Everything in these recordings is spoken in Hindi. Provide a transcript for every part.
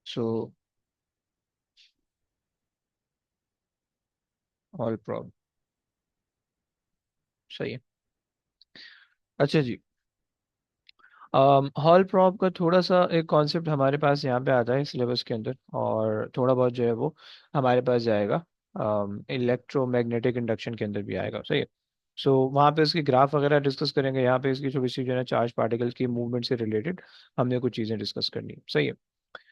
सो हॉल प्रॉब सही है। अच्छा जी। हॉल प्रॉप का थोड़ा सा एक कॉन्सेप्ट हमारे पास यहाँ पे आता है सिलेबस के अंदर, और थोड़ा बहुत जो है वो हमारे पास जाएगा इलेक्ट्रोमैग्नेटिक इंडक्शन के अंदर भी आएगा। सही है। सो वहाँ पे इसकी ग्राफ वगैरह डिस्कस करेंगे। यहाँ पे इसकी थोड़ी सी जो है ना चार्ज पार्टिकल की मूवमेंट से रिलेटेड हमने कुछ चीज़ें डिस्कस करनी है। सही है।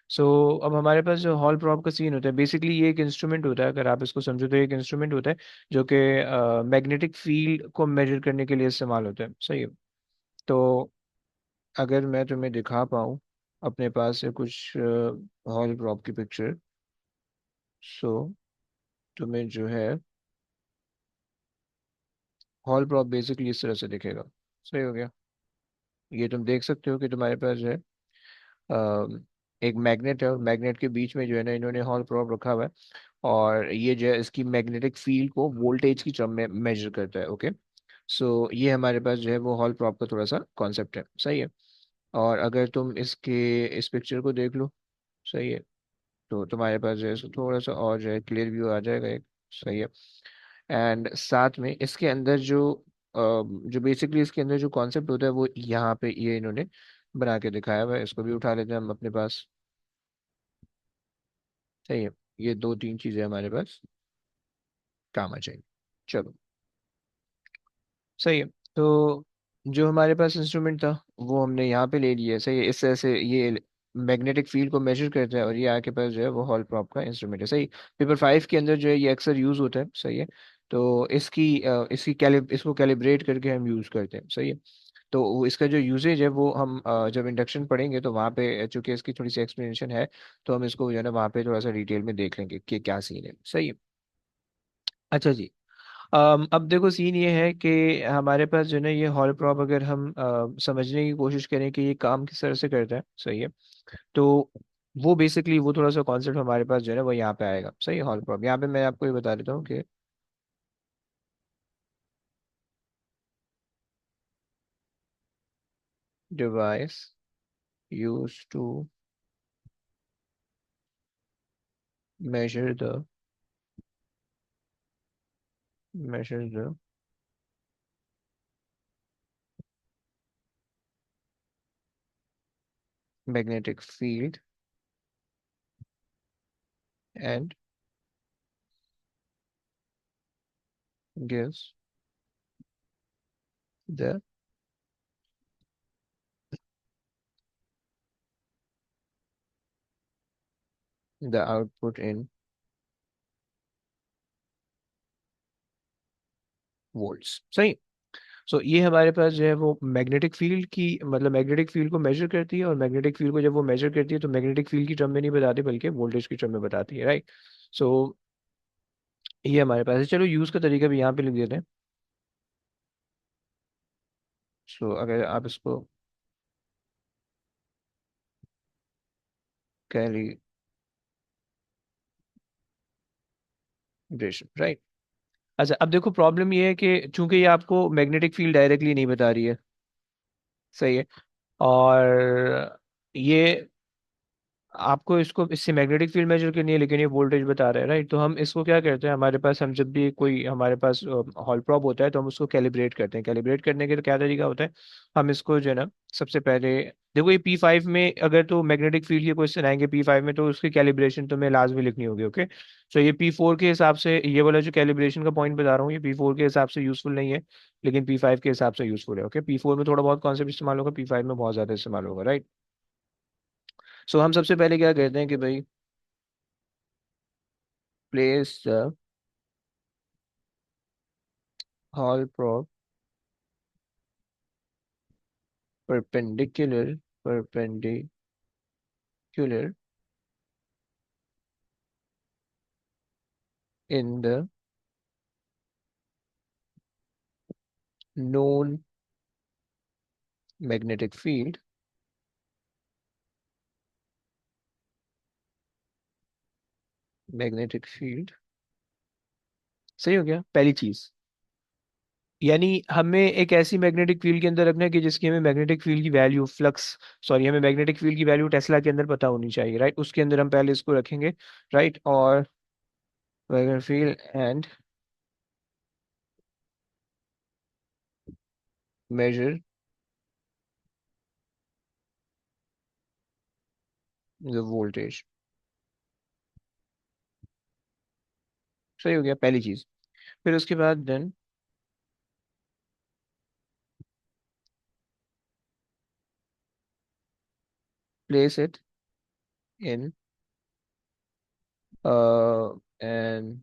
सो अब हमारे पास जो हॉल प्रॉप का सीन होता है, बेसिकली ये एक इंस्ट्रूमेंट होता है, अगर आप इसको समझो तो एक इंस्ट्रूमेंट होता है जो कि मैग्नेटिक फील्ड को मेजर करने के लिए इस्तेमाल होता है। सही है। तो अगर मैं तुम्हें दिखा पाऊँ अपने पास से कुछ हॉल प्रॉप की पिक्चर, सो तुम्हें जो है हॉल प्रॉप बेसिकली इस तरह से दिखेगा। सही हो गया। ये तुम देख सकते हो कि तुम्हारे पास जो है एक मैग्नेट है, और मैग्नेट के बीच में जो है ना इन्होंने हॉल प्रॉप रखा हुआ है, और ये जो है इसकी मैग्नेटिक फील्ड को वोल्टेज की टर्म में मेजर करता है। ओके। सो ये हमारे पास जो है वो हॉल प्रॉप का थोड़ा सा कॉन्सेप्ट है। सही है। और अगर तुम इसके इस पिक्चर को देख लो, सही है, तो तुम्हारे पास जो है सो थोड़ा सा और जो है क्लियर व्यू आ जाएगा एक। सही है। एंड साथ में इसके अंदर जो बेसिकली इसके अंदर जो कॉन्सेप्ट होता है वो यहाँ पे ये इन्होंने बना के दिखाया हुआ है। इसको भी उठा लेते हैं हम अपने पास। सही है। ये दो तीन चीजें हमारे पास काम आ जाएंगी। चलो। सही है। तो जो हमारे पास इंस्ट्रूमेंट था वो हमने यहाँ पे ले लिया। सही है। इस तरह से ये मैग्नेटिक फील्ड को मेजर करता है, और ये आपके पास जो है वो हॉल प्रॉप का इंस्ट्रूमेंट है। सही। पेपर 5 के अंदर जो है ये अक्सर यूज होता है। सही है। तो इसको कैलिब्रेट करके हम यूज करते हैं। सही है। तो इसका जो यूजेज है वो हम जब इंडक्शन पढ़ेंगे तो वहाँ पे चूंकि इसकी थोड़ी सी एक्सप्लेनेशन है, तो हम इसको जो है ना वहाँ पे थोड़ा सा डिटेल में देख लेंगे कि क्या सीन है। सही है। अच्छा जी। अब देखो सीन ये है कि हमारे पास जो है ना ये हॉल प्रॉप, अगर हम समझने की कोशिश करें कि ये काम किस तरह से करता है। सही है। तो वो बेसिकली वो थोड़ा सा कॉन्सेप्ट हमारे पास जो है ना वो यहाँ पे आएगा। सही है। हॉल प्रॉप यहाँ पे मैं आपको ये बता देता हूँ कि device use to measure the measure the magnetic field and gives the output in volts. सही। सो ये हमारे पास जो है वो मैग्नेटिक फील्ड की, मतलब मैग्नेटिक फील्ड को मेजर करती है, और मैग्नेटिक फील्ड को जब वो मेजर करती है तो मैग्नेटिक फील्ड की टर्म में नहीं बताती बल्कि वोल्टेज की टर्म में बताती है। राइट। सो ये हमारे पास है। चलो यूज़ का तरीका भी यहाँ पे लिख देते हैं। सो अगर आप इसको कैलिब्रेशन, राइट। अच्छा, अब देखो प्रॉब्लम ये है कि चूंकि ये आपको मैग्नेटिक फील्ड डायरेक्टली नहीं बता रही है। सही है। और ये आपको इसको इससे मैग्नेटिक फील्ड मेजर करनी है, लेकिन ये वोल्टेज बता रहा है। राइट। तो हम इसको क्या करते हैं, हमारे पास हम जब भी कोई हमारे पास हॉल प्रॉब होता है तो हम उसको कैलिब्रेट करते हैं। कैलिब्रेट करने के तो क्या तरीका होता है, हम इसको जो है ना सबसे पहले देखो ये P5 में अगर तो मैग्नेटिक फील्ड के क्वेश्चन आएंगे P5 में तो उसकी कैलिब्रेशन तुम्हें लाजमी लिखनी होगी। ओके। सो ये P4 के हिसाब से, ये वाला जो कैलिब्रेशन का पॉइंट बता रहा हूँ ये P4 के हिसाब से यूजफुल नहीं है, लेकिन P5 के हिसाब से यूजफुल है। ओके। P4 में थोड़ा बहुत कॉन्सेप्ट इस्तेमाल होगा, P5 में बहुत ज्यादा इस्तेमाल होगा। राइट। सो हम सबसे पहले क्या कहते हैं कि भाई place the Hall probe perpendicular in the known magnetic field magnetic field। सही हो गया पहली चीज। यानी हमें एक ऐसी मैग्नेटिक फील्ड के अंदर रखना है कि जिसकी हमें मैग्नेटिक फील्ड की वैल्यू फ्लक्स, सॉरी, हमें मैग्नेटिक फील्ड की वैल्यू टेस्ला के अंदर पता होनी चाहिए, राइट? उसके अंदर हम पहले इसको रखेंगे, राइट? और magnetic field and measure the voltage. सही हो गया पहली चीज। फिर उसके बाद then place it in an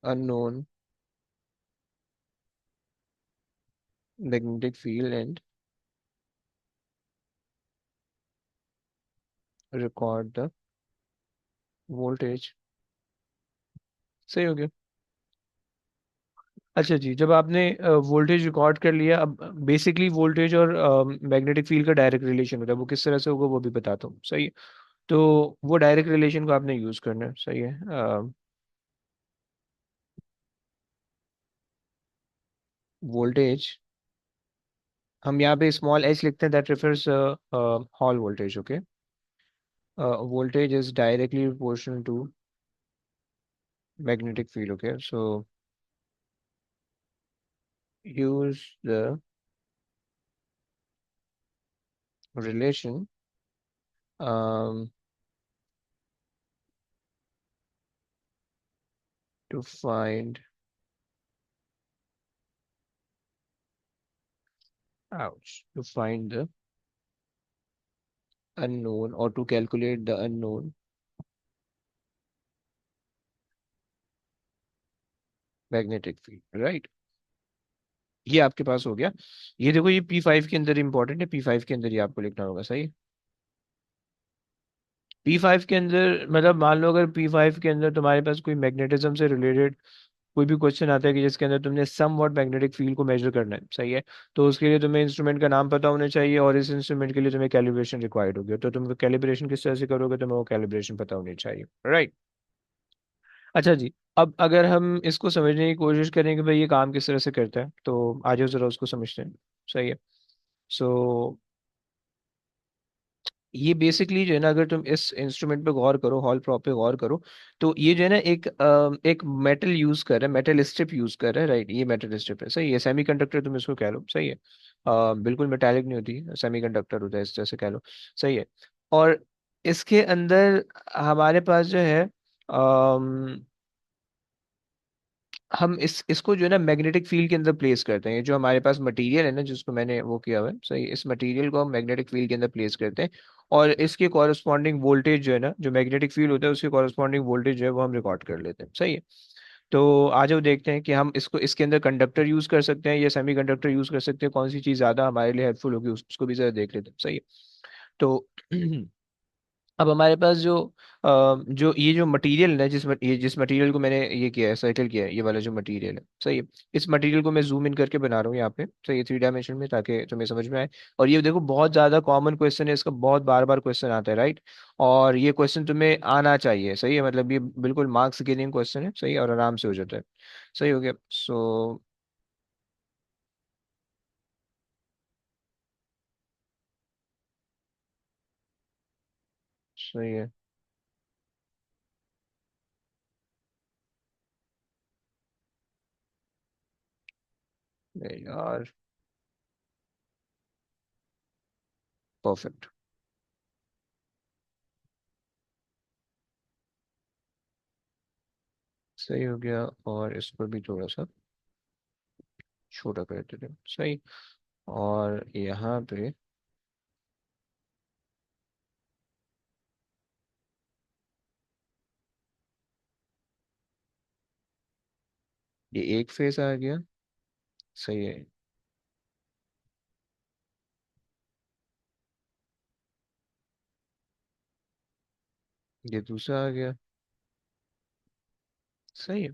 unknown magnetic field and record the voltage। सही हो गया। अच्छा जी, जब आपने वोल्टेज रिकॉर्ड कर लिया, अब बेसिकली वोल्टेज और मैग्नेटिक फील्ड का डायरेक्ट रिलेशन होता है, वो किस तरह से होगा वो भी बताता हूँ, सही है? तो वो डायरेक्ट रिलेशन को आपने यूज करना है, सही है? वोल्टेज, हम यहाँ पे स्मॉल एच लिखते हैं, that refers Hall voltage, okay? Voltage is directly proportional to magnetic field, okay? So use the relation um, to find ouch to find the unknown or to calculate the unknown magnetic field, right? ये आपके पास हो गया। ये देखो, ये P5 के अंदर इंपॉर्टेंट है, P5 के अंदर ये आपको लिखना होगा, सही? P5 के अंदर मतलब मान लो अगर P5 के अंदर तुम्हारे पास कोई मैग्नेटिज्म से रिलेटेड कोई भी क्वेश्चन आता है कि जिसके अंदर तुमने सम व्हाट मैग्नेटिक फील्ड को मेजर करना है, सही है? तो उसके लिए तुम्हें इंस्ट्रूमेंट का नाम पता होना चाहिए, और इस इंस्ट्रूमेंट के लिए तुम्हें कैलिब्रेशन रिक्वायर्ड होगी, तो तुम कैलिब्रेशन किस तरह से करोगे, तुम्हें वो कैलिब्रेशन पता होनी चाहिए, राइट? अच्छा जी, अब अगर हम इसको समझने की कोशिश करें कि भाई ये काम किस तरह से करता है, तो आ जाओ जरा उसको समझते हैं, सही है? सो ये बेसिकली जो है ना, अगर तुम इस इंस्ट्रूमेंट पे गौर करो, हॉल प्रॉप पे गौर करो, तो ये जो है ना एक मेटल यूज कर रहा है, मेटल स्ट्रिप यूज कर रहा है, राइट? ये मेटल स्ट्रिप है, सही है? सेमीकंडक्टर तुम इसको कह लो, सही है? बिल्कुल मेटालिक नहीं होती, सेमीकंडक्टर होता है, इस तरह से कह लो, सही है? और इसके अंदर हमारे पास जो है हम इसको जो है ना मैग्नेटिक फील्ड के अंदर प्लेस करते हैं। जो हमारे पास मटेरियल है ना, जिसको मैंने वो किया हुआ है, सही, इस मटेरियल को हम मैग्नेटिक फील्ड के अंदर प्लेस करते हैं, और इसके कॉरस्पॉन्डिंग वोल्टेज जो है ना, जो मैग्नेटिक फील्ड होता है उसके कॉरस्पॉन्डिंग वोल्टेज जो है वो हम रिकॉर्ड कर लेते हैं, सही है? तो आ जाओ देखते हैं कि हम इसको इसके अंदर कंडक्टर यूज कर सकते हैं या सेमी कंडक्टर यूज कर सकते हैं, कौन सी चीज़ ज़्यादा हमारे लिए हेल्पफुल होगी उसको भी ज़रा देख लेते हैं, सही है? तो अब हमारे पास जो ये जो मटेरियल है, ये जिस मटेरियल को मैंने ये किया है, सर्कल किया है, ये वाला जो मटेरियल है, सही है? इस मटेरियल को मैं जूम इन करके बना रहा हूँ यहाँ पे, सही है, 3 डायमेंशन में, ताकि तुम्हें समझ में आए। और ये देखो बहुत ज्यादा कॉमन क्वेश्चन है, इसका बहुत बार बार क्वेश्चन आता है, राइट? और ये क्वेश्चन तुम्हें आना चाहिए, सही है? मतलब ये बिल्कुल मार्क्स गेनिंग क्वेश्चन है, सही है? और आराम से हो जाता है, सही हो गया। सो सही है। अरे यार, परफेक्ट, सही हो गया। और इस पर भी थोड़ा सा छोटा कर देते हैं, सही। और यहाँ पे ये एक फेस आ गया, सही है? ये दूसरा आ गया, सही है।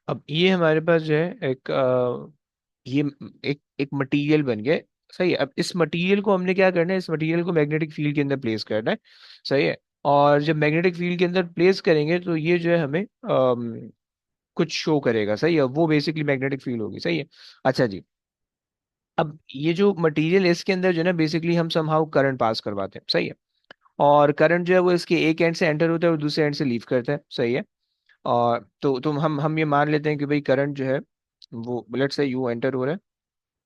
अब ये हमारे पास जो है ये एक एक मटेरियल बन गया है, सही है? अब इस मटेरियल को हमने क्या करना है, इस मटेरियल को मैग्नेटिक फील्ड के अंदर प्लेस करना है, सही है? और जब मैग्नेटिक फील्ड के अंदर प्लेस करेंगे तो ये जो है हमें कुछ शो करेगा, सही है, वो बेसिकली मैग्नेटिक फील्ड होगी, सही है। अच्छा जी, अब ये जो मटेरियल है इसके अंदर जो है ना बेसिकली हम समहाउ करंट पास करवाते हैं, सही है। और करंट जो है वो इसके एक एंड से एंटर होता है और दूसरे एंड से लीव करता है, सही है। और तो हम ये मान लेते हैं कि भाई करंट जो है वो लेट्स से यू एंटर हो रहा है,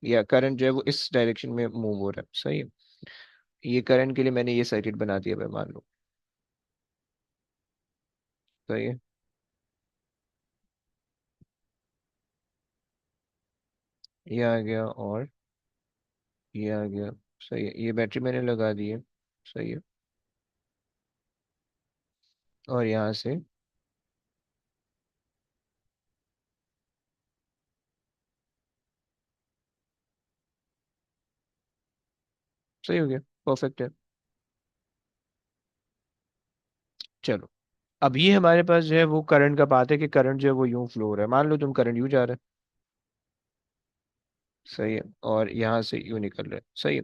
या करंट जो है वो इस डायरेक्शन में मूव हो रहा है, सही है। ये करंट के लिए मैंने ये सर्किट बना दिया भाई, मान लो, सही है। ये आ गया, और ये आ गया, सही है। ये बैटरी मैंने लगा दी है, सही है। और यहाँ से सही हो गया, परफेक्ट है। चलो, अब ये हमारे पास जो है वो करंट का बात है कि करंट जो है वो यूं फ्लो हो रहा है, मान लो तुम करंट यूं जा रहा है, सही है, और यहाँ से यूं निकल रहा है, सही है।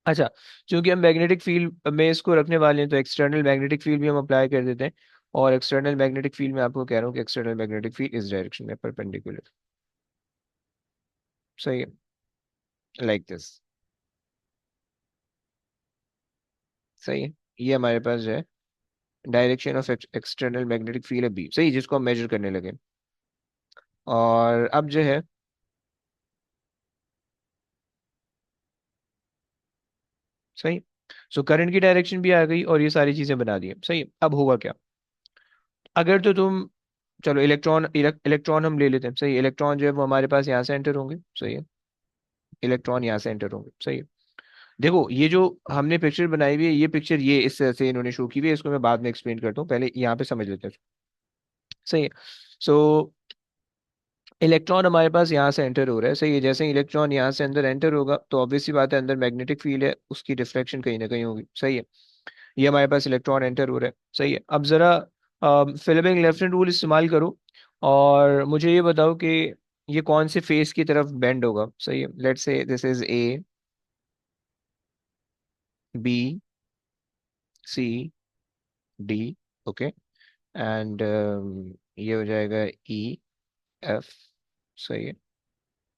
अच्छा, क्योंकि हम मैग्नेटिक फील्ड में इसको रखने वाले हैं तो एक्सटर्नल मैग्नेटिक फील्ड भी हम अप्लाई कर देते हैं। और एक्सटर्नल मैग्नेटिक फील्ड में आपको कह रहा हूँ कि एक्सटर्नल मैग्नेटिक फील्ड इस डायरेक्शन में परपेंडिकुलर, सही है, लाइक दिस, सही है। ये हमारे पास जो है direction of external magnetic field है बी, सही, जिसको हम मेजर करने लगे। और अब जो है, सही, सो करंट की डायरेक्शन भी आ गई और ये सारी चीजें बना दी हैं, सही है। अब होगा क्या, अगर तो तुम, चलो इलेक्ट्रॉन हम ले लेते हैं, सही, इलेक्ट्रॉन जो है वो हमारे पास यहाँ से एंटर होंगे, सही है। इलेक्ट्रॉन यहाँ से एंटर होंगे, सही है। देखो ये जो हमने पिक्चर बनाई हुई है, ये पिक्चर ये इस तरह से इन्होंने शो की हुई है, इसको मैं बाद में एक्सप्लेन करता हूँ, पहले यहाँ पे समझ लेते हैं, सही है। सो इलेक्ट्रॉन हमारे पास यहाँ से एंटर हो रहा है, सही है। जैसे ही इलेक्ट्रॉन यहाँ से अंदर एंटर होगा तो ऑब्वियस सी बात है अंदर मैग्नेटिक फील्ड है, उसकी रिफ्लेक्शन कहीं ना कहीं होगी, सही है। ये हमारे पास इलेक्ट्रॉन एंटर हो रहा है, सही है। अब जरा फिल्मिंग लेफ्ट हैंड रूल इस्तेमाल करो और मुझे ये बताओ कि ये कौन से फेस की तरफ बेंड होगा, सही है। Let's say this is A, B, C, D, okay, and ये हो जाएगा ई, एफ, सही है,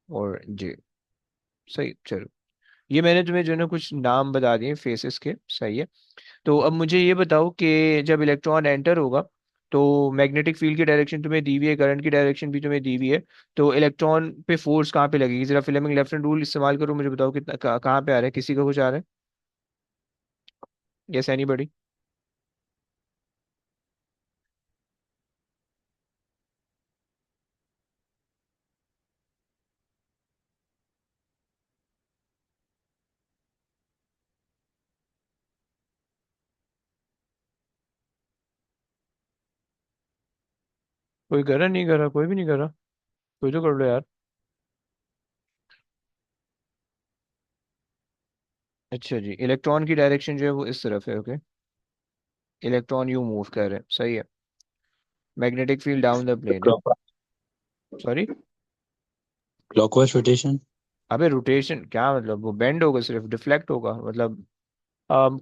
और जे, सही, चलो। ये मैंने तुम्हें जो है ना कुछ नाम बता दिए फेसेस के, सही है। तो अब मुझे ये बताओ कि जब इलेक्ट्रॉन एंटर होगा तो मैग्नेटिक फील्ड की डायरेक्शन तुम्हें दी हुई है, करंट की डायरेक्शन भी तुम्हें दी हुई है, तो इलेक्ट्रॉन पे फोर्स कहाँ पे लगेगी, जरा फिल्मिंग लेफ्ट हैंड रूल इस्तेमाल करो, मुझे बताओ कितना कहाँ पे आ रहा है, किसी का कुछ आ रहा है, यस एनीबॉडी। कोई कर रहा, नहीं कर रहा, कोई भी नहीं कर रहा, कोई तो कर लो यार। अच्छा जी, इलेक्ट्रॉन की डायरेक्शन जो है वो इस तरफ है, ओके, इलेक्ट्रॉन यू मूव कर रहे हैं, सही है। Magnetic field down the plane है, क्लॉक सॉरी। Clockwise rotation. अबे रोटेशन क्या मतलब, वो बेंड होगा, सिर्फ डिफ्लेक्ट होगा, मतलब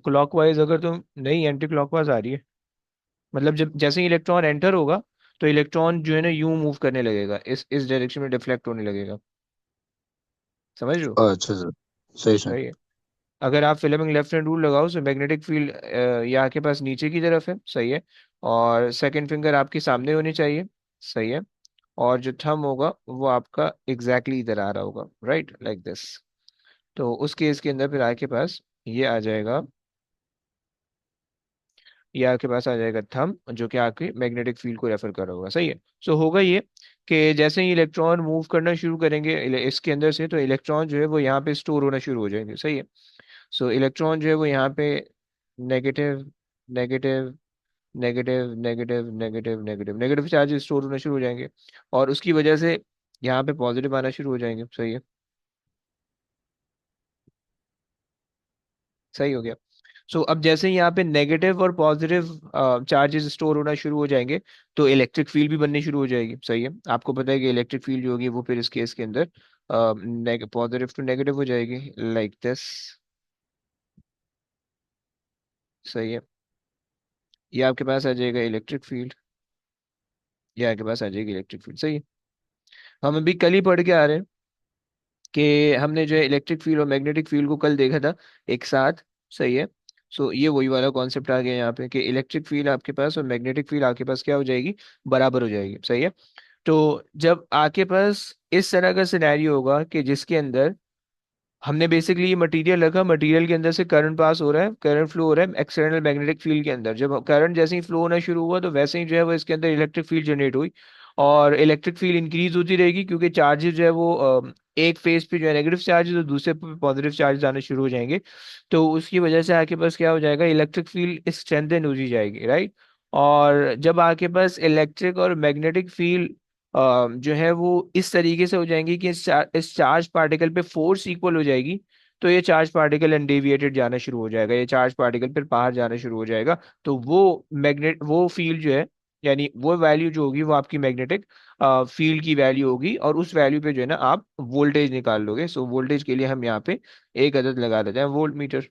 क्लॉकवाइज अगर तुम, नहीं एंटी क्लॉकवाइज आ रही है, मतलब जब जैसे ही इलेक्ट्रॉन एंटर होगा तो इलेक्ट्रॉन जो है ना यूं मूव करने लगेगा, इस डायरेक्शन में डिफ्लेक्ट होने लगेगा, समझ लो, अच्छा सर, सही सर। सही है। अगर आप फिल्मिंग लेफ्ट हैंड रूल लगाओ तो मैग्नेटिक फील्ड यहाँ के पास नीचे की तरफ है, सही है। और सेकंड फिंगर आपके सामने होनी चाहिए, सही है। और जो थंब होगा वो आपका एग्जैक्टली इधर आ रहा होगा, राइट, लाइक दिस। तो उस केस के अंदर फिर आपके पास ये आ जाएगा, ये आपके पास आ जाएगा थंब, जो कि आपके मैग्नेटिक फील्ड को रेफर कर रहा होगा, सही है। सो होगा ये कि जैसे ही इलेक्ट्रॉन मूव करना शुरू करेंगे इसके अंदर से, तो इलेक्ट्रॉन जो है वो यहाँ पे स्टोर होना शुरू हो जाएंगे, सही है। सो इलेक्ट्रॉन जो है वो यहाँ पे negative, negative, negative, negative, negative, negative, negative charge store होना शुरू हो जाएंगे, और उसकी वजह से यहाँ पे पॉजिटिव आना शुरू हो जाएंगे, सही है, सही हो गया। सो अब जैसे ही यहाँ पे नेगेटिव और पॉजिटिव चार्जेस स्टोर होना शुरू हो जाएंगे तो इलेक्ट्रिक फील्ड भी बननी शुरू हो जाएगी, सही है। आपको पता है कि इलेक्ट्रिक फील्ड जो होगी वो फिर इस केस के अंदर पॉजिटिव टू नेगेटिव हो जाएगी, लाइक दिस, सही है। ये आपके पास आ जाएगा इलेक्ट्रिक फील्ड, ये आपके पास आ जाएगी इलेक्ट्रिक फील्ड। सही है। हम अभी कल ही पढ़ के आ रहे हैं कि हमने जो है इलेक्ट्रिक फील्ड और मैग्नेटिक फील्ड को कल देखा था एक साथ। सही है। सो ये वही वाला कॉन्सेप्ट आ गया यहाँ पे कि इलेक्ट्रिक फील्ड आपके पास और मैग्नेटिक फील्ड आपके पास क्या हो जाएगी, बराबर हो जाएगी। सही है। तो जब आपके पास इस तरह का सिनेरियो होगा कि जिसके अंदर हमने बेसिकली ये मटेरियल रखा, मटेरियल के अंदर से करंट पास हो रहा है, करंट फ्लो हो रहा है एक्सटर्नल मैग्नेटिक फील्ड के अंदर। जब करंट जैसे ही फ्लो होना शुरू हुआ तो वैसे ही जो है वो इसके अंदर इलेक्ट्रिक फील्ड जनरेट हुई, और इलेक्ट्रिक फील्ड इंक्रीज होती रहेगी क्योंकि चार्जेस जो है वो एक फेज पे जो है नेगेटिव चार्जेस और दूसरे पे पॉजिटिव चार्जेस आने शुरू हो जाएंगे। तो उसकी वजह से आपके पास क्या हो जाएगा, इलेक्ट्रिक फील्ड स्ट्रेंथन होती जाएगी, राइट। और जब आपके पास इलेक्ट्रिक और मैग्नेटिक फील्ड जो है वो इस तरीके से हो जाएंगी कि इस चार्ज पार्टिकल पे फोर्स इक्वल हो जाएगी, तो ये चार्ज पार्टिकल अनडेविएटेड जाना शुरू हो जाएगा, ये चार्ज पार्टिकल फिर बाहर जाना शुरू हो जाएगा। तो वो फील्ड जो है, यानी वो वैल्यू जो होगी वो आपकी मैग्नेटिक फील्ड की वैल्यू होगी, और उस वैल्यू पे जो है ना आप वोल्टेज निकाल लोगे। सो वोल्टेज के लिए हम यहाँ पे एक अदद लगा देते हैं, वोल्ट मीटर।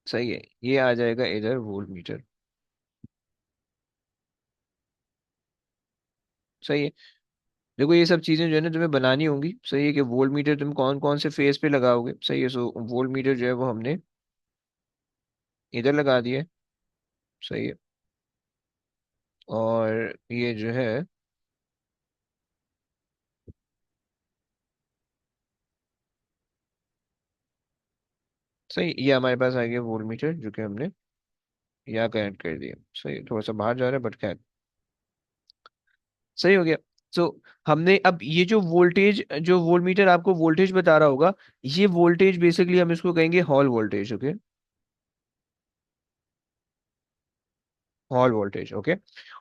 सही है। ये आ जाएगा इधर वोल्ट मीटर। सही है। देखो ये सब चीजें जो है ना तुम्हें बनानी होंगी। सही है कि वोल्ट मीटर तुम कौन कौन से फेस पे लगाओगे। सही है। सो वोल्ट मीटर जो है वो हमने इधर लगा दिया है। सही है। और ये जो है, सही, ये हमारे पास आ गया वोल्ट मीटर जो कि हमने यहाँ कनेक्ट कर दिया। सही है, थोड़ा सा बाहर जा रहा है बट खैर सही हो गया। सो हमने अब ये जो वोल्टेज, जो वोल्ट मीटर आपको वोल्टेज बता रहा होगा, ये वोल्टेज बेसिकली हम इसको कहेंगे hall voltage. Okay. Hall voltage. Okay.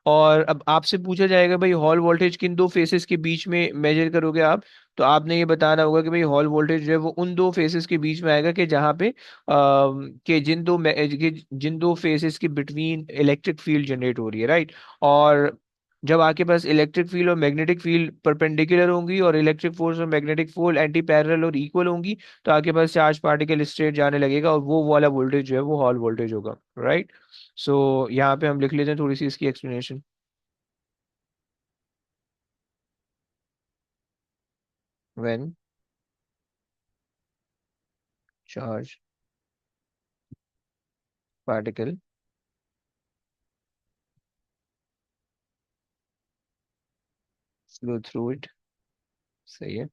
और अब आपसे पूछा जाएगा भाई हॉल वोल्टेज किन दो फेसेस के बीच में मेजर करोगे आप, तो आपने ये बताना होगा कि भाई हॉल वोल्टेज जो है वो उन दो फेसेस के बीच में आएगा कि जहाँ पे कि जिन दो फेसेस के बिटवीन इलेक्ट्रिक फील्ड जनरेट हो रही है, राइट। और जब आपके पास इलेक्ट्रिक फील्ड और मैग्नेटिक फील्ड परपेंडिकुलर होंगी और इलेक्ट्रिक फोर्स और मैग्नेटिक फोर्स एंटी पैरेलल और इक्वल होंगी, तो आपके पास चार्ज पार्टिकल स्ट्रेट जाने लगेगा और वो वाला वोल्टेज जो है वो हॉल वोल्टेज होगा, राइट। सो यहाँ पे हम लिख लेते हैं थोड़ी सी इसकी explanation. When charge particle flow through it. सही है।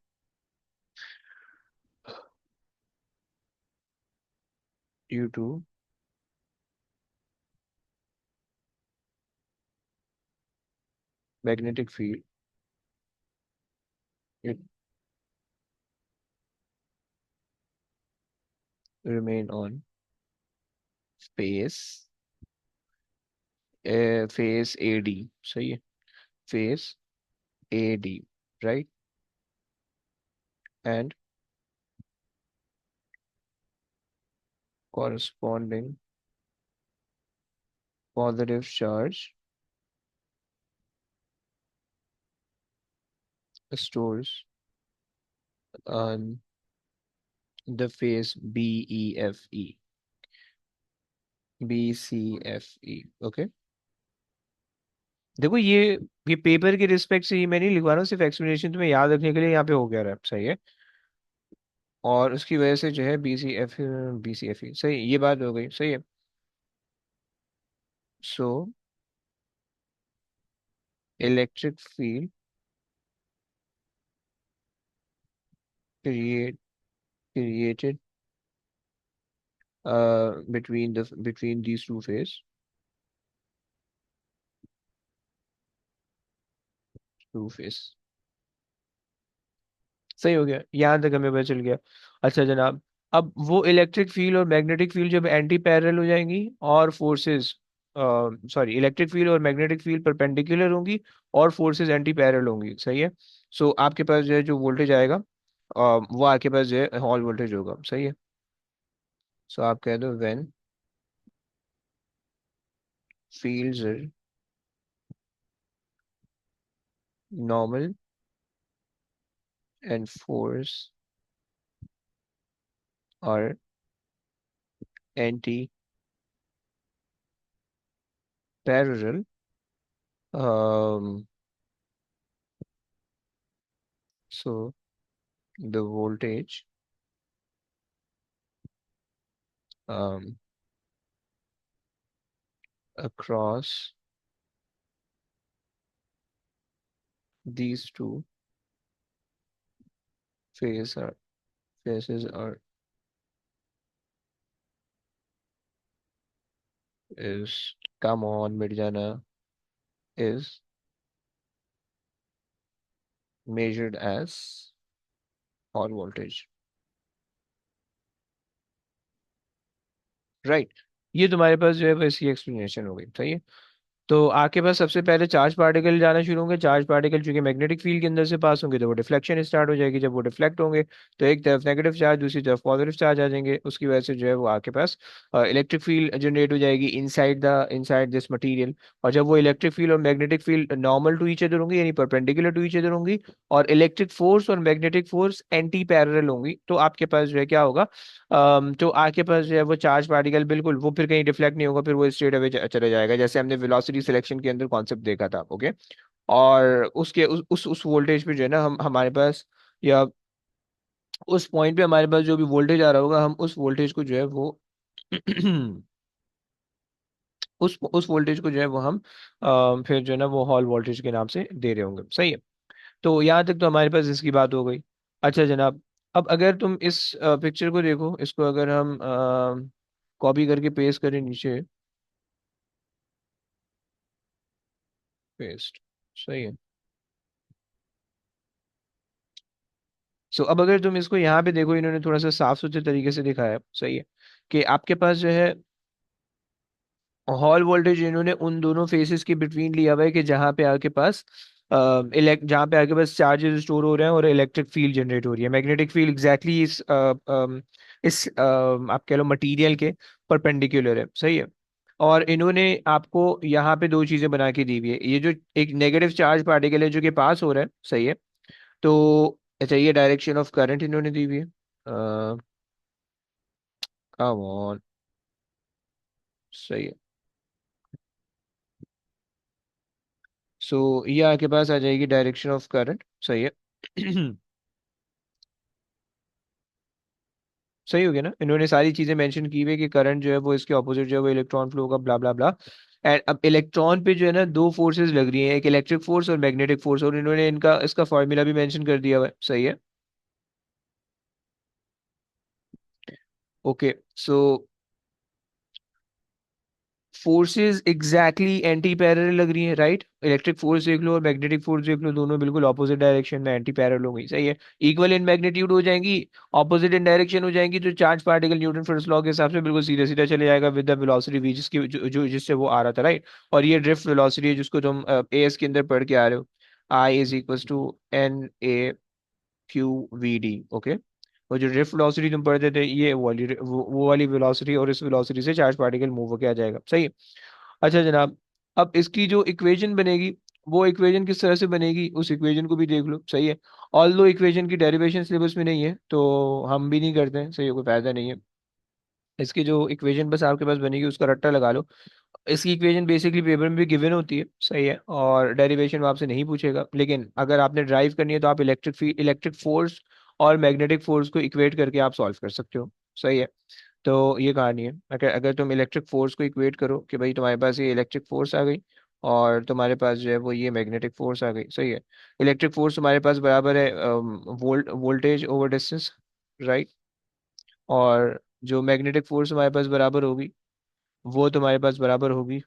Due to magnetic field it remain on face face A D. सही है। Face A D, right. And corresponding positive charge stores on the face B E F E, B C F E। Okay. देखो ये पेपर के रिस्पेक्ट से ये मैं नहीं लिखवा रहा हूँ, सिर्फ एक्सप्लेनेशन तुम्हें याद रखने के लिए यहाँ पे हो गया रहा। सही है। और उसकी वजह से जो है बी सी एफ ई सही, ये बात हो गई। सही है। So electric field create created between these two face। सही हो गया, यहाँ तक हमें पता चल गया। अच्छा जनाब, अब वो इलेक्ट्रिक फील्ड और मैग्नेटिक फील्ड जब एंटी पैरेलल हो जाएंगी और फोर्सेस, सॉरी, इलेक्ट्रिक फील्ड और मैग्नेटिक फील्ड परपेंडिकुलर होंगी और फोर्सेस एंटी पैरेलल होंगी। सही है। सो आपके पास जो है जो वोल्टेज आएगा वो आपके पास जो है हॉल वोल्टेज होगा। सही है। सो आप कह दो when fields are normal and force are anti parallel, um, so the voltage um, across these two phase are, phases are is, come on मिट जाना, is measured as hall voltage, right. ये तुम्हारे पास जो है वैसी एक्सप्लेनेशन हो गई, सही है। तो आपके पास सबसे पहले चार्ज पार्टिकल जाना शुरू होंगे। चार्ज पार्टिकल चूंकि मैग्नेटिक फील्ड के अंदर से पास होंगे तो वो डिफ्लेक्शन स्टार्ट हो जाएगी। जब वो डिफ्लेक्ट होंगे तो एक तरफ नेगेटिव चार्ज, दूसरी तरफ पॉजिटिव चार्ज आ जाएंगे। उसकी वजह से जो है वो आपके पास इलेक्ट्रिक फील्ड जनरेट हो जाएगी इनसाइड दिस मटेरियल। और जब वो इलेक्ट्रिक फील्ड और magnetic field normal to each other होंगी, यानी परपेंडिकुलर टू ईच अदर होंगी, और इलेक्ट्रिक फोर्स और मैग्नेटिक फोर्स एंटी पैरेलल होंगी, तो आपके पास जो है क्या होगा, तो आपके पास जो है वो चार्ज पार्टिकल बिल्कुल वो फिर कहीं डिफ्लेक्ट नहीं होगा, फिर वो स्ट्रेट अवे चले जाएगा, जैसे हमने वेलोसिटी सिलेक्शन के अंदर कॉन्सेप्ट देखा था। ओके। और उसके उस वोल्टेज पे जो है ना, हम हमारे पास, या उस पॉइंट पे हमारे पास जो भी वोल्टेज आ रहा होगा, हम उस वोल्टेज को जो है वो उस वोल्टेज को जो है वो हम फिर जो है ना वो हॉल वोल्टेज के नाम से दे रहे होंगे, सही है। तो यहाँ तक तो हमारे पास इसकी बात हो गई। अच्छा जनाब, अब अगर तुम इस पिक्चर को देखो, इसको अगर हम कॉपी करके पेस्ट करें नीचे, पेस्ट, सही है। सो अब अगर तुम इसको यहाँ पे देखो, इन्होंने थोड़ा सा साफ सुथरे तरीके से दिखाया है, सही है, कि आपके पास जो है हॉल वोल्टेज इन्होंने उन दोनों फेसेस के बिटवीन लिया हुआ है, कि जहाँ पे आपके पास जहाँ पे आपके पास चार्जेस स्टोर हो रहे हैं और इलेक्ट्रिक फील्ड जनरेट हो रही है, मैग्नेटिक फील्ड एग्जैक्टली आप कह लो मटेरियल के परपेंडिकुलर है, सही है। और इन्होंने आपको यहाँ पे दो चीजें बना के दी हुई है। ये जो एक नेगेटिव चार्ज पार्टिकल है जो कि पास हो रहा है, सही है। तो अच्छा, ये डायरेक्शन ऑफ करंट इन्होंने दी हुई है। कम ऑन, सही है। सो ये आपके पास आ जाएगी डायरेक्शन ऑफ करंट, सही है। सही हो गया ना, इन्होंने सारी चीजें मेंशन की हुई है कि करंट जो है वो इसके ऑपोजिट जो है वो इलेक्ट्रॉन फ्लो का, ब्ला ब्ला ब्ला। एंड अब इलेक्ट्रॉन पे जो है ना दो फोर्सेस लग रही हैं, एक इलेक्ट्रिक फोर्स और मैग्नेटिक फोर्स, और इन्होंने इनका इसका फॉर्मूला भी मेंशन कर दिया हुआ है, सही है। ओके। सो फोर्सेस एग्जैक्टली एंटी पैरेलल लग रही है, राइट। इलेक्ट्रिक फोर्स देख लो और मैग्नेटिक फोर्स देख लो, दोनों बिल्कुल ऑपोजिट डायरेक्शन में एंटी पैरेलल हो गई, सही है। इक्वल इन मैग्नीट्यूड हो जाएंगी, ऑपोजिट इन डायरेक्शन हो जाएंगी, तो charge particle Newton first law के हिसाब से बिल्कुल सीधा सीधा चले जाएगा विद द वेलोसिटी वी, जिसकी जिससे वो आ रहा था, राइट। और ये ड्रिफ्ट वेलोसिटी है जिसको तुम एएस के अंदर पढ़ के आ रहे हो, I is equal to NA/Q/V/d। Okay. और जो ड्रिफ्ट वेलोसिटी तुम पढ़ते थे, ये वो वाली वेलोसिटी, और इस वेलोसिटी से चार्ज पार्टिकल मूव होके आ जाएगा, सही है। अच्छा जनाब, अब इसकी जो इक्वेशन बनेगी, वो इक्वेशन किस तरह से बनेगी उस इक्वेशन को भी देख लो, सही है। ऑल दो इक्वेशन की डेरिवेशन सिलेबस में नहीं है तो हम भी नहीं करते हैं, सही है, कोई फायदा नहीं है। इसकी जो इक्वेशन बस आपके पास बनेगी उसका रट्टा लगा लो। इसकी इक्वेशन बेसिकली पेपर में भी गिवन होती है, सही है, और डेरिवेशन वो आपसे नहीं पूछेगा, लेकिन अगर आपने ड्राइव करनी है तो आप इलेक्ट्रिक फोर्स और मैग्नेटिक फोर्स को इक्वेट करके आप सॉल्व कर सकते हो, सही है। तो ये कहानी है। अगर अगर तुम इलेक्ट्रिक फोर्स को इक्वेट करो कि भाई तुम्हारे पास ये इलेक्ट्रिक फोर्स आ गई, और तुम्हारे पास जो है वो ये मैग्नेटिक फोर्स आ गई, सही है। इलेक्ट्रिक फोर्स तुम्हारे पास बराबर है वोल्टेज ओवर डिस्टेंस, राइट। और जो मैग्नेटिक फोर्स तुम्हारे पास बराबर होगी, वो तुम्हारे पास बराबर होगी,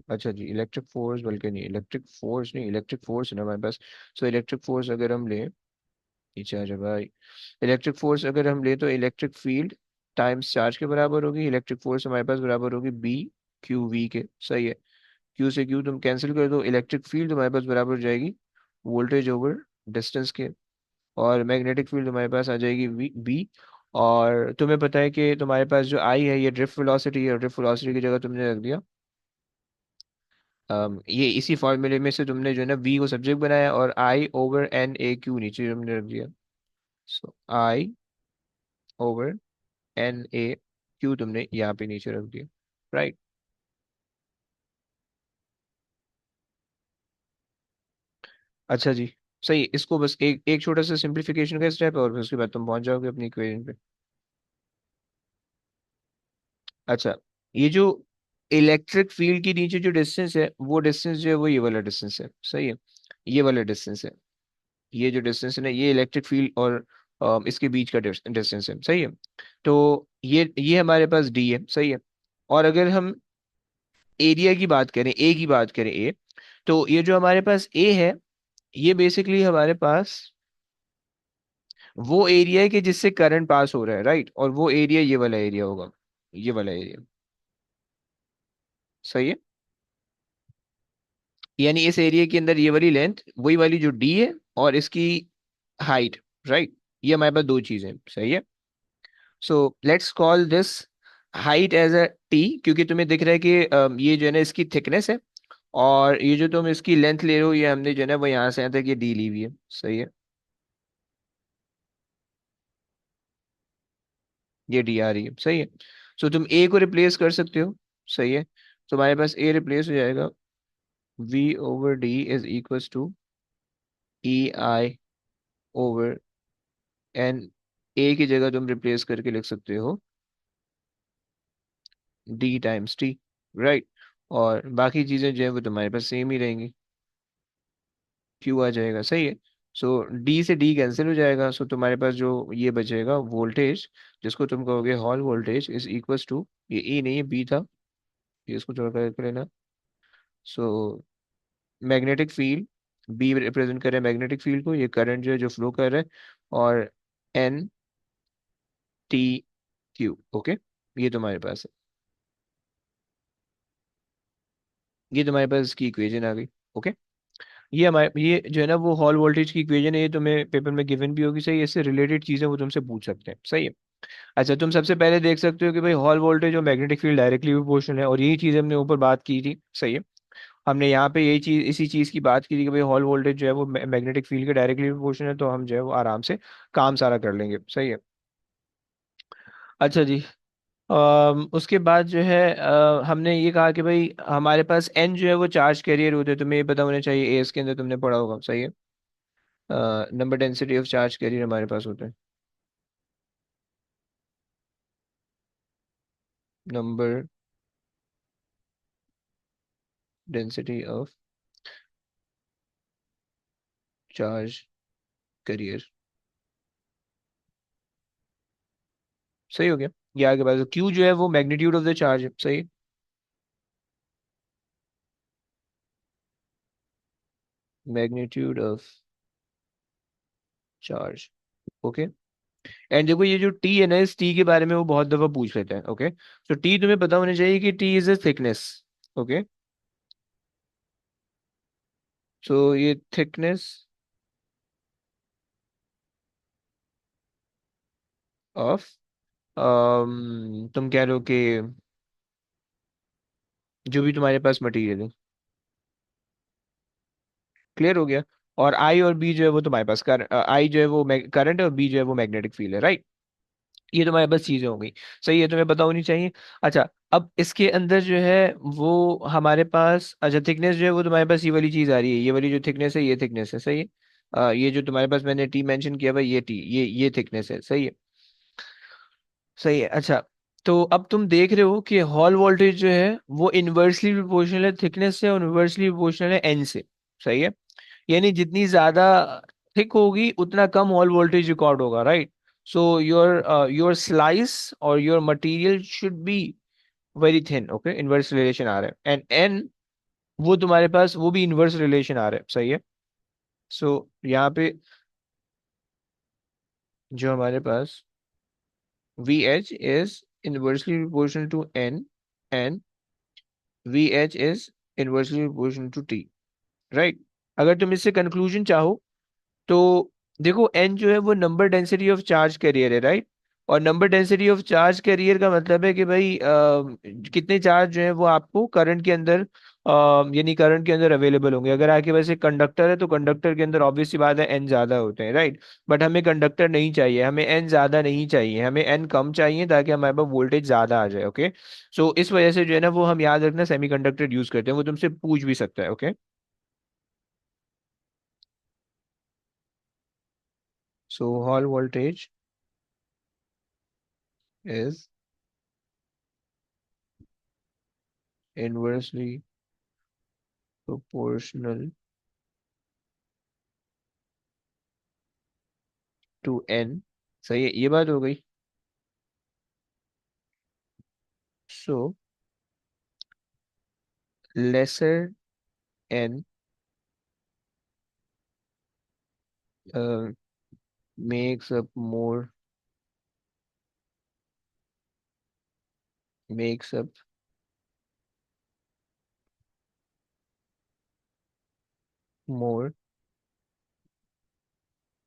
अच्छा जी, इलेक्ट्रिक फोर्स, बल्कि नहीं, इलेक्ट्रिक फोर्स है ना हमारे पास। सो इलेक्ट्रिक फोर्स अगर हम लें, नीचे आ जाए भाई। इलेक्ट्रिक फोर्स अगर हम ले तो इलेक्ट्रिक फील्ड टाइम्स चार्ज के बराबर होगी। इलेक्ट्रिक फोर्स हमारे पास बराबर होगी B/Q/V के, सही है। Q से Q तुम कैंसिल कर दो, इलेक्ट्रिक फील्ड तुम्हारे पास बराबर हो जाएगी वोल्टेज ओवर डिस्टेंस के। और मैग्नेटिक फील्ड तुम्हारे पास आ जाएगी B। और तुम्हें पता है कि तुम्हारे पास जो I है ये ड्रिफ्ट वेलोसिटी है, और ड्रिफ्ट वेलोसिटी की जगह तुमने रख दिया ये इसी फॉर्मूले में से तुमने जो है ना V को सब्जेक्ट बनाया, और I/NA/Q नीचे तुमने रख दिया। सो I/NA/Q तुमने यहाँ पे नीचे रख दिया, राइट। अच्छा जी, सही। इसको बस एक एक छोटा सा सिंप्लीफिकेशन का स्टेप है और फिर उसके बाद तुम पहुंच जाओगे अपनी इक्वेशन पे। अच्छा, ये जो इलेक्ट्रिक फील्ड के नीचे जो डिस्टेंस है, वो डिस्टेंस जो है वो ये वाला डिस्टेंस है, सही है। ये वाला डिस्टेंस है। ये जो डिस्टेंस है ना, ये इलेक्ट्रिक फील्ड और इसके बीच का डिस्टेंस है, सही है। तो ये हमारे पास डी है, सही है। और अगर हम एरिया की बात करें, ए की बात करें, ए, तो ये जो हमारे पास ए है, ये बेसिकली हमारे पास वो एरिया है कि जिससे करंट पास हो रहा है, राइट। और वो एरिया ये वाला एरिया होगा, ये वाला एरिया, सही है। यानी इस एरिया के अंदर ये वाली लेंथ वही वाली जो डी है, और इसकी हाइट, राइट। ये हमारे पास दो चीजें हैं, सही है। So let's call this height as a T, क्योंकि तुम्हें दिख रहा है कि ये जो है ना इसकी थिकनेस है, और ये जो तुम इसकी लेंथ ले रहे हो, ये हमने जो है ना वो यहाँ से यहाँ तक ये डी ली हुई है, सही है। ये डी आ रही है, सही है। सो तुम ए को रिप्लेस कर सकते हो, सही है। तो हमारे पास ए रिप्लेस हो जाएगा, V over D is equals to E I over N. A की जगह तुम रिप्लेस करके लिख सकते हो डी टाइम्स टी, राइट। और बाकी चीजें जो है वो तुम्हारे पास सेम ही रहेंगी, क्यू आ जाएगा, सही है। सो डी से डी कैंसिल हो जाएगा, सो तुम्हारे पास जो ये बचेगा वोल्टेज, जिसको तुम कहोगे Hall voltage, is equals to, ये ई नहीं है बी था, ये इसको थोड़ा करेक्ट कर लेना। So magnetic field, B represent कर रहा है मैग्नेटिक फील्ड को, ये करंट जो है जो फ्लो कर रहा है, और एन टी क्यू, ओके। ये तुम्हारे पास है, ये तुम्हारे पास इसकी इक्वेशन आ गई, ओके। ये हमारे ये जो है ना वो हॉल वोल्टेज की इक्वेशन है, ये तुम्हें पेपर में गिवन भी होगी, सही है। इससे रिलेटेड चीजें वो तुमसे पूछ सकते हैं, सही है। अच्छा, तुम सबसे पहले देख सकते हो कि भाई हॉल वोल्टेज और मैग्नेटिक फील्ड डायरेक्टली प्रोपोर्शनल है, और यही चीज हमने ऊपर बात की थी, सही है। हमने यहाँ पे यही चीज, इसी चीज की बात की थी कि भाई हॉल वोल्टेज जो है वो मैग्नेटिक फील्ड के डायरेक्टली प्रोपोर्शनल है, तो हम जो है वो आराम से काम सारा कर लेंगे, सही है। अच्छा जी, उसके बाद जो है हमने ये कहा कि भाई हमारे पास एन जो है वो चार्ज कैरियर होते हैं, तुम्हें ये पता होना चाहिए, एस के अंदर तुमने पढ़ा होगा, सही है। Number density of charge carrier हमारे पास होता है, number density of charge carrier, सही हो गया। ये आगे बात, क्यू जो है वो मैग्नीट्यूड ऑफ द चार्ज है, सही। Magnitude of charge, okay. And देखो ये जो टी है ना, इस टी के बारे में वो बहुत दफा पूछ लेते हैं, ओके। तो टी तुम्हें पता होना चाहिए कि T is a thickness, okay. So ये थिकनेस ऑफ, तुम कह लो कि जो भी तुम्हारे पास मटेरियल है, क्लियर हो गया। और आई और बी जो है वो तुम्हारे पास आई जो है वो करंट है, और बी जो है वो मैग्नेटिक फील्ड है, राइट। ये तुम्हारे पास चीजें हो गई, सही है, तुम्हें पता होनी चाहिए। अच्छा, अब इसके अंदर जो है वो हमारे पास, अच्छा थिकनेस जो है वो तुम्हारे पास ये वाली चीज आ रही है, ये वाली जो थिकनेस है ये थिकनेस है, सही है। ये जो तुम्हारे पास मैंने टी मेंशन किया भाई, ये टी, ये थिकनेस है, सही है। सही है। अच्छा, तो अब तुम देख रहे हो कि हॉल वोल्टेज जो है वो इनवर्सली प्रोपोर्शनल है थिकनेस से, और इनवर्सली प्रोपोर्शनल है एन से, सही है। यानी जितनी ज्यादा थिक होगी उतना कम हॉल वोल्टेज रिकॉर्ड होगा, राइट। सो योर स्लाइस और your material should be very thin, okay. Inverse relation आ रहा है, एंड एन वो तुम्हारे पास वो भी इनवर्स रिलेशन आ रहा है, सही है। सो यहाँ पे जो हमारे पास V H is inversely proportional to N, and V H is inversely proportional to T, right. अगर तुम इससे कंक्लूजन चाहो, तो देखो एन जो है वो number density of charge carrier है, राइट। और number density of charge carrier का मतलब है कि भाई कितने चार्ज जो है वो आपको करंट के अंदर, यानी करंट के अंदर अवेलेबल होंगे। अगर आपके पास एक कंडक्टर है, तो कंडक्टर के अंदर ऑब्वियस सी बात है एन ज्यादा होते हैं, राइट। बट हमें कंडक्टर नहीं चाहिए, हमें एन ज्यादा नहीं चाहिए, हमें एन कम चाहिए, ताकि हमारे पास वोल्टेज ज्यादा आ जाए, ओके। सो इस वजह से जो है ना वो हम याद रखना सेमीकंडक्टर यूज करते हैं, वो तुमसे पूछ भी सकता है, okay. So Hall voltage is inversely proportional to N. सही है, ये बात हो गई। So lesser N makes up more, makes up more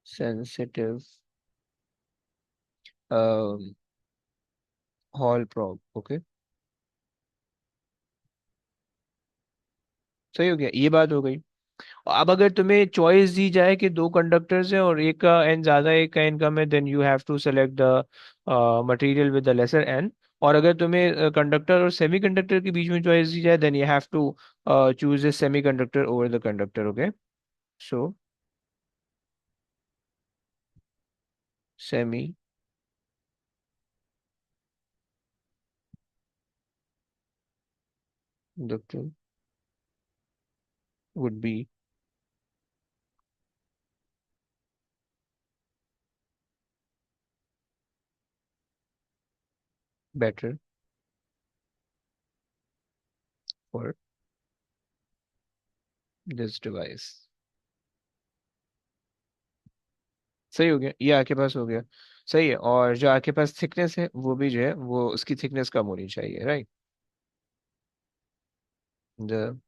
sensitive Hall probe. Okay, सही हो गया, ये बात हो गई। अब अगर तुम्हें चॉइस दी जाए कि दो कंडक्टर्स हैं और एक का एन ज्यादा है, एक का एन कम है, then you have to select the material with the lesser n. और अगर तुम्हें कंडक्टर और सेमीकंडक्टर के बीच में चॉइस दी जाए, then you have to choose the semiconductor over the conductor. Okay, so semi conductor would be better for this device। सही हो गया, ये आपके पास हो गया। सही है, और जो आपके पास थिकनेस है वो भी जो है वो उसकी थिकनेस कम होनी चाहिए, right. The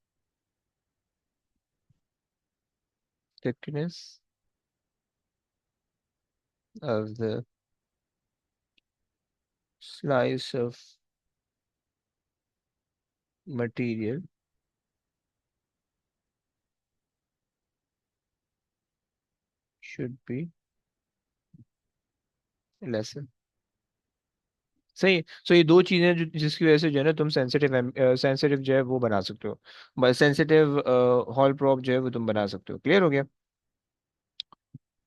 thickness of the slice of material should be lesser। सही है। सो ये दो चीजें जिसकी वजह से जो है ना तुम सेंसिटिव जो है वो बना सकते हो, बस सेंसिटिव हॉल प्रॉब जो है वो तुम बना सकते हो। क्लियर हो गया।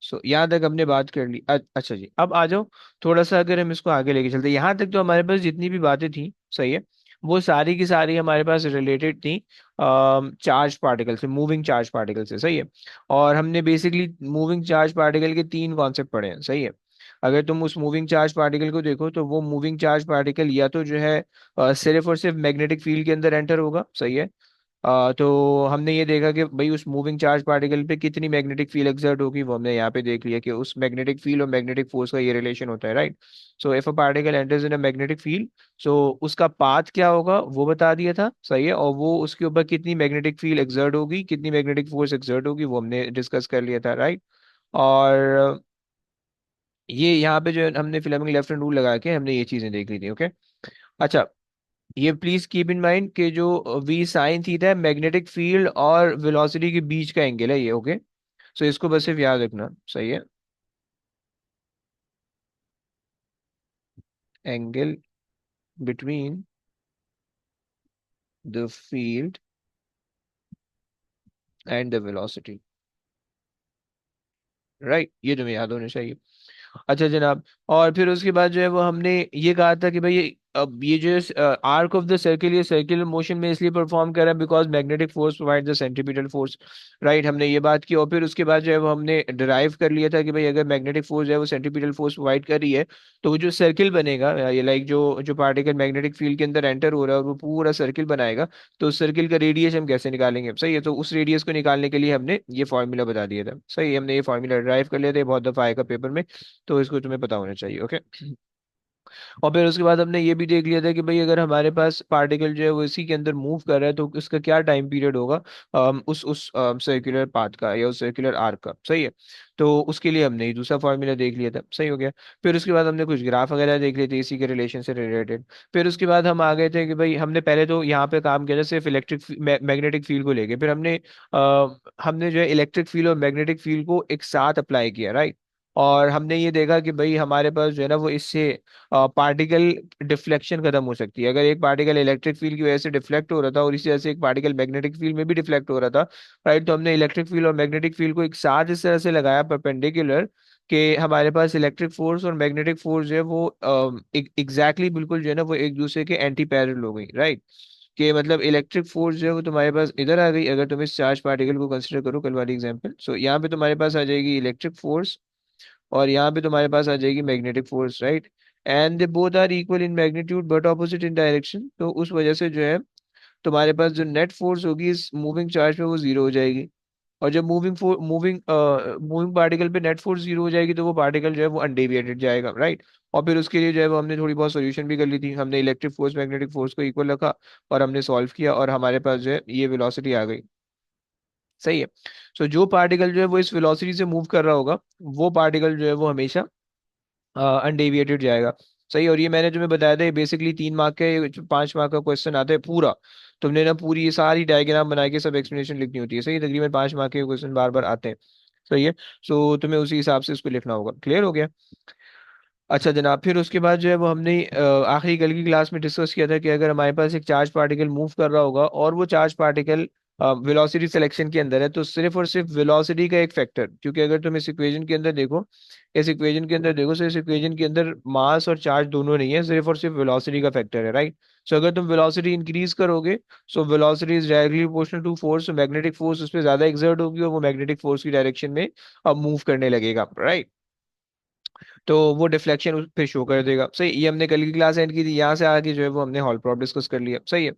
सो यहाँ तक हमने बात कर ली। अच्छा जी, अब आ जाओ थोड़ा सा अगर हम इसको आगे लेके चलते हैं। यहाँ तक तो हमारे पास जितनी भी बातें थी, सही है, वो सारी की सारी हमारे पास रिलेटेड थी चार्ज पार्टिकल से, मूविंग चार्ज पार्टिकल से। सही है, और हमने बेसिकली मूविंग चार्ज पार्टिकल के तीन कॉन्सेप्ट पढ़े हैं। सही है, अगर तुम उस मूविंग चार्ज पार्टिकल को देखो तो वो मूविंग चार्ज पार्टिकल या तो जो है सिर्फ और सिर्फ मैग्नेटिक फील्ड के अंदर एंटर होगा। सही है, तो हमने ये देखा कि भाई उस मूविंग चार्ज पार्टिकल पे कितनी मैग्नेटिक फील्ड एक्सर्ट होगी, वो हमने यहाँ पे देख लिया कि उस मैग्नेटिक फील्ड और मैग्नेटिक फोर्स का ये रिलेशन होता है, right. So if a particle enters in a magnetic field, so उसका पाथ क्या होगा वो बता दिया था। सही है, और वो उसके ऊपर कितनी मैग्नेटिक फील्ड एक्सर्ट होगी, कितनी मैग्नेटिक फोर्स एक्सर्ट होगी, वो हमने डिस्कस कर लिया था, राइट। और ये यहाँ पे जो है हमने फ्लेमिंग लेफ्ट हैंड रूल लगा के हमने ये चीजें देख ली थी। ओके, अच्छा, ये प्लीज कीप इन माइंड कि जो वी साइन थीटा है मैग्नेटिक फील्ड और वेलोसिटी के बीच का एंगल है ये। ओके, सो इसको बस सिर्फ याद रखना। सही है, angle between the field and the velocity, right, ये तुम्हें याद होना चाहिए। अच्छा जनाब, और फिर उसके बाद जो है वो हमने ये कहा था कि भाई अब ये जो आर्क ऑफ द सर्किल, ये सर्कुलर मोशन में इसलिए परफॉर्म कर रहा है because magnetic force provide the centripetal force, right, हमने ये बात की। और फिर उसके बाद जो है वो हमने डिराइव कर लिया था कि भाई अगर मैग्नेटिक फोर्स है वो सेंट्रीपिटल फोर्स प्रोवाइड कर रही है, तो वो जो सर्किल बनेगा, ये लाइक जो जो पार्टिकल मैग्नेटिक फील्ड के अंदर एंटर हो रहा है और वो पूरा सर्किल बनाएगा, तो उस सर्किल का रेडियस हम कैसे निकालेंगे। सही है, तो उस रेडियस को निकालने के लिए हमने ये फॉर्मूला बता दिया था। सही है, हमने ये फॉर्मूला डिराइव कर लिया था, ये बहुत दफा आएगा पेपर में, तो इसको तुम्हें पता होना चाहिए। ओके, और फिर उसके बाद हमने ये भी देख लिया था कि भाई अगर हमारे पास पार्टिकल जो है वो इसी के अंदर मूव कर रहा है तो उसका क्या टाइम पीरियड होगा उस सर्कुलर पाथ का या उस सर्कुलर आर्क का। सही है, तो उसके लिए हमने ये दूसरा फॉर्मूला देख लिया था। सही हो गया। फिर उसके बाद हमने कुछ ग्राफ वगैरह देख लिए थे इसी के रिलेशन से रिलेटेड। फिर उसके बाद हम आ गए थे कि भाई हमने पहले तो यहाँ पे काम किया था सिर्फ इलेक्ट्रिक मैग्नेटिक फील्ड को लेके, फिर हमने जो है इलेक्ट्रिक फील्ड और मैग्नेटिक फील्ड को एक साथ अप्लाई किया, राइट। और हमने ये देखा कि भाई हमारे पास जो है ना वो इससे पार्टिकल डिफ्लेक्शन खत्म हो सकती है। अगर एक पार्टिकल इलेक्ट्रिक फील्ड की वजह से डिफ्लेक्ट हो रहा था और इसी वजह से एक पार्टिकल मैग्नेटिक फील्ड में भी डिफ्लेक्ट हो रहा था, राइट, तो हमने इलेक्ट्रिक फील्ड और मैग्नेटिक फील्ड को एक साथ इस तरह से लगाया परपेंडिकुलर कि हमारे पास इलेक्ट्रिक फोर्स और मैग्नेटिक फोर्स जो है वो एग्जैक्टली बिल्कुल जो है ना वो एक दूसरे के एंटी पैरेलल हो गई, राइट। कि मतलब इलेक्ट्रिक फोर्स जो है वो तुम्हारे पास इधर आ गई, अगर तुम इस चार्ज पार्टिकल को कंसिडर करो कल वाली एग्जांपल, सो यहाँ पे तुम्हारे पास आ जाएगी इलेक्ट्रिक फोर्स और यहाँ पे तुम्हारे पास आ जाएगी magnetic force, right. And they both are equal in magnitude but opposite in direction, तो उस वजह से जो है तुम्हारे पास जो नेट फोर्स होगी इस मूविंग चार्ज पे वो जीरो हो जाएगी। और जब मूविंग पार्टिकल पे नेट फोर्स जीरो हो जाएगी तो वो पार्टिकल जो है वो अनडेविएटेड जाएगा, राइट। और फिर उसके लिए जो है वो हमने थोड़ी बहुत सॉल्यूशन भी कर ली थी, हमने इलेक्ट्रिक फोर्स मैग्नेटिक फोर्स को इक्वल रखा और हमने सॉल्व किया और हमारे पास जो है ये वेलोसिटी आ गई। सही है। सो जो पार्टिकल जो है वो इस वेलोसिटी से मूव कर रहा होगा वो पार्टिकल जो है वो हमेशा अनडेविएटेड जाएगा। सही। और ये मैंने तुम्हें बताया था, ये बेसिकली 3 मार्क का, ये जो 5 मार्क का क्वेश्चन आता है पूरा, तुमने ना पूरी ये सारी डायग्राम बना के सब एक्सप्लेनेशन लिखनी होती है। सही है? तकरीबन 5 मार्क के क्वेश्चन बार बार आते हैं। सही है। सो तुम्हें उसी हिसाब से इसको लिखना होगा। क्लियर हो गया? अच्छा जनाब, फिर उसके बाद जो है वो हमने आखिरी कल की क्लास में डिस्कस किया था कि अगर हमारे पास एक चार्ज पार्टिकल मूव कर रहा होगा और वो चार्ज पार्टिकल वेलोसिटी सिलेक्शन के अंदर है, तो सिर्फ और सिर्फ वेलोसिटी का एक फैक्टर, क्योंकि अगर तुम इस इक्वेशन के अंदर देखो, तो इस इक्वेशन के अंदर मास और चार्ज दोनों नहीं है, सिर्फ और सिर्फ वेलोसिटी का फैक्टर है, राइट। सो अगर तुम वेलोसिटी इंक्रीज करोगे, so velocity is directly proportional to force, magnetic force उस पर ज्यादा एक्सर्ट होगी और वो मैग्नेटिक फोर्स की डायरेक्शन में अब मूव करने लगेगा, राइट। तो वो डिफ्लेक्शन उस पे शो कर देगा। सही। ये हमने कल की क्लास एंड की थी, यहाँ से आगे जो है वो हमने हॉल प्रॉब्लम डिस्कस कर लिया। सही है।